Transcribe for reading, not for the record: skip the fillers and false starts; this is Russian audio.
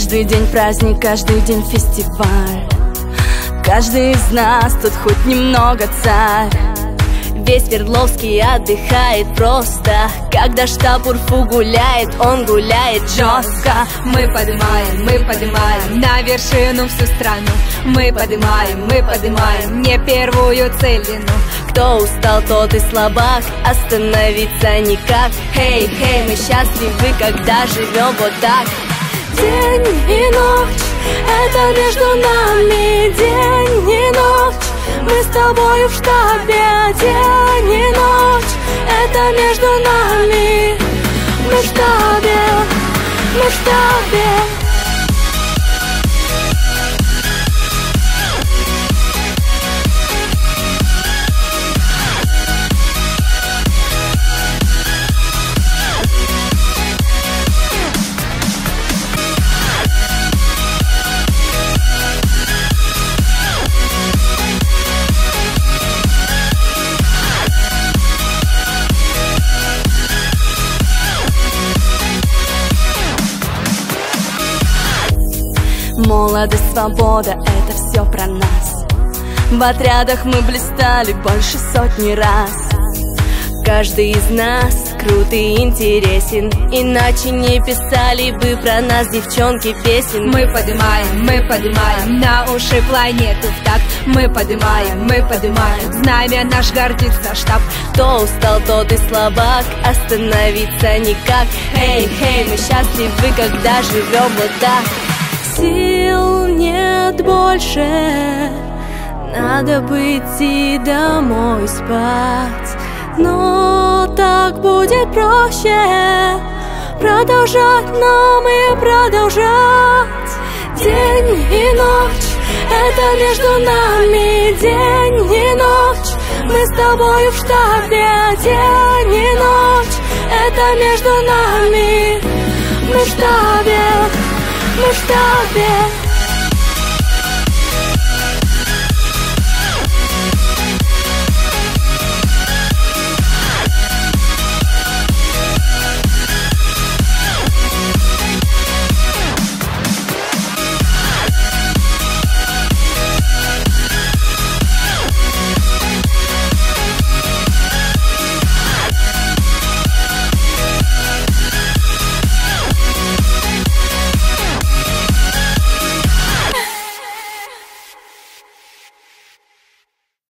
Каждый день праздник, каждый день фестиваль. Каждый из нас тут хоть немного царь. Весь Свердловский отдыхает просто. Когда штаб УРФУ гуляет, он гуляет жестко. Мы поднимаем на вершину всю страну. Мы поднимаем не первую целину. Кто устал, тот и слабак, остановиться никак. Хей, хей, мы счастливы, когда живем вот так. День и ночь, это между нами. День и ночь, мы с тобою в штабе. День и ночь, это между нами. Мы в штабе, мы в штабе. Молодость, свобода, это все про нас. В отрядах мы блистали больше сотни раз. Каждый из нас крут и интересен, иначе не писали бы про нас девчонки песен. Мы поднимаем на уши планету в такт. Мы поднимаем, знамя наш гордится штаб. Кто устал, тот и слабак, остановиться никак. Хей, хей, мы счастливы, когда живем вот так. Сил нет больше, надо бы идти домой спать. Но так будет проще продолжать нам и продолжать. День и ночь, это между нами. День и ночь, мы с тобою в штабе. День и ночь, это между нами. Мы в штабе, мы в штабе.